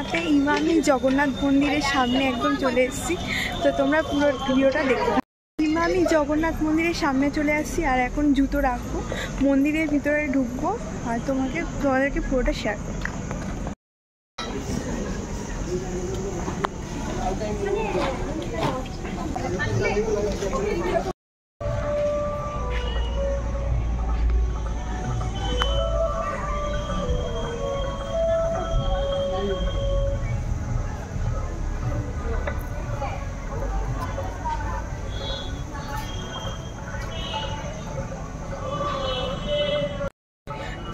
দীঘাতে ইমামি জগন্নাথ মন্দিরের সামনে একদম চলে এসেছি। তো তোমরা পুরো ভিডিওটা দেখো। ইমামি জগন্নাথ মন্দিরের সামনে চলে আসছি আর এখন জুতো রাখবো, মন্দিরের ভিতরে ঢুকবো আর তোমাদেরকে পুরোটা শেয়ার করবো।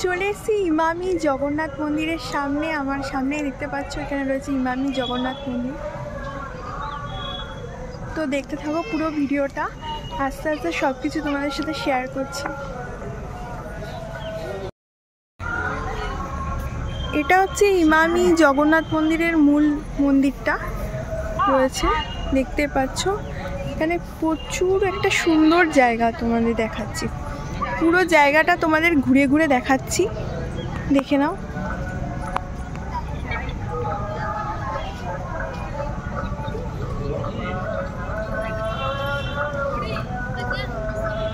চলে এসেছি ইমামি জগন্নাথ মন্দিরের সামনে। আমার সামনেই দেখতে পাচ্ছ এখানে রয়েছে ইমামি জগন্নাথ মন্দির। তো দেখতে থাকো পুরো ভিডিওটা, আস্তে আস্তে সব কিছু তোমাদের সাথে শেয়ার করছি। এটা হচ্ছে ইমামি জগন্নাথ মন্দিরের মূল মন্দিরটা রয়েছে, দেখতে পাচ্ছ। এখানে প্রচুর একটা সুন্দর জায়গা তোমাদের দেখাচ্ছি, পুরো জায়গাটা তোমাদের ঘুরে ঘুরে দেখাচ্ছি, দেখে নাও।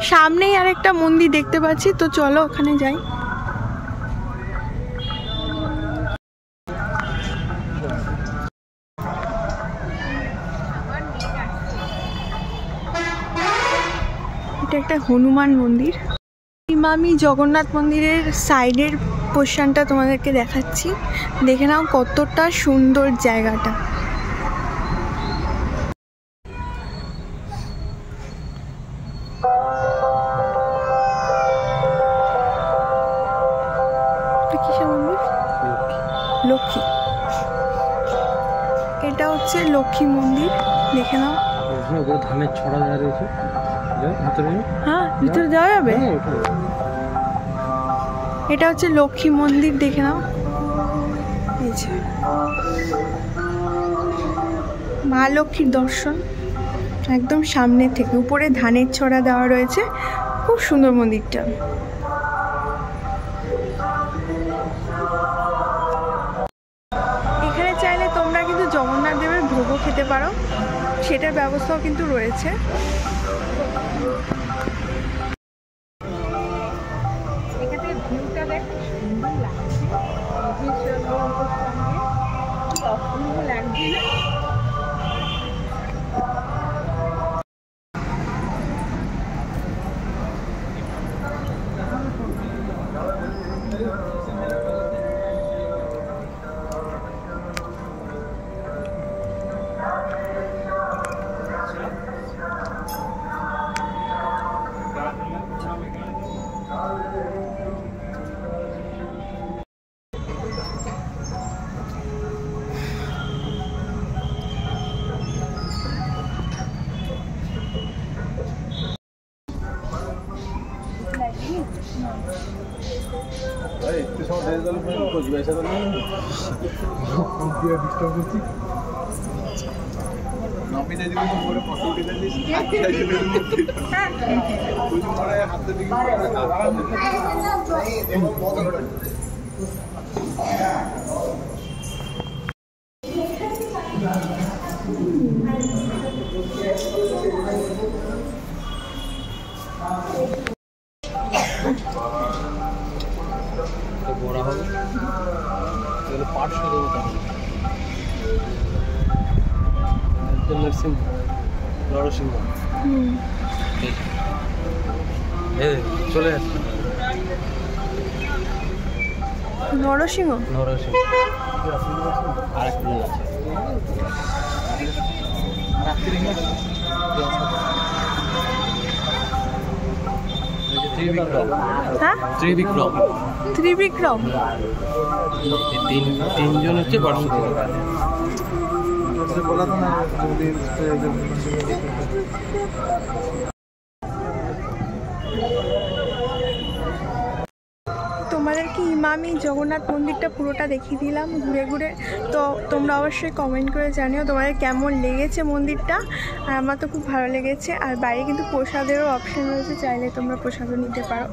সামনেই আরেকটা মন্দির দেখতে পাচ্ছি, তো চলো ওখানে যাই। এটা একটা হনুমান মন্দির। ইমামি জগন্নাথ মন্দিরের সাইডের পোর্শনটা তোমাদেরকে দেখাচ্ছি, দেখে নাও কতটা সুন্দর জায়গাটা। কিসের মন্দির? লক্ষ্মী। এটা হচ্ছে লক্ষ্মী মন্দির, দেখে নাও। ধানের ছড়া দেওয়া রয়েছে। হ্যাঁ, ভিতরে যাওয়া যাবে। এটা হচ্ছে লক্ষ্মী মন্দির, দেখে নাও। মা লক্ষ্মীর দর্শন একদম সামনে থেকে, উপরে ধানের ছড়া দেওয়া রয়েছে, খুব সুন্দর মন্দিরটা। এখানে চাইলে তোমরা কিন্তু জগন্নাথ দেবের ভোগও খেতে পারো, সেটার ব্যবস্থাও কিন্তু রয়েছে। বড়া হবে তাহলে 500 দেবো। তাহলে নরসিংহ নরসিংহ চলে আসছে। নরসিংহ নরসিংহ আর একটা আছে। হ্যাঁ, ত্রিবিক্রম। ত্রিবিক্রম তিনজন হচ্ছে বর্ষা। তোমাদেরকে ইমামি জগন্নাথ মন্দিরটা পুরোটা দেখিয়ে দিলাম ঘুরে ঘুরে। তো তোমরা অবশ্যই কমেন্ট করে জানিও তোমাদের কেমন লেগেছে মন্দিরটা। আর আমার তো খুব ভালো লেগেছে। আর বাইরে কিন্তু প্রসাদেরও অপশান রয়েছে, চাইলে তোমরা প্রসাদও নিতে পারো।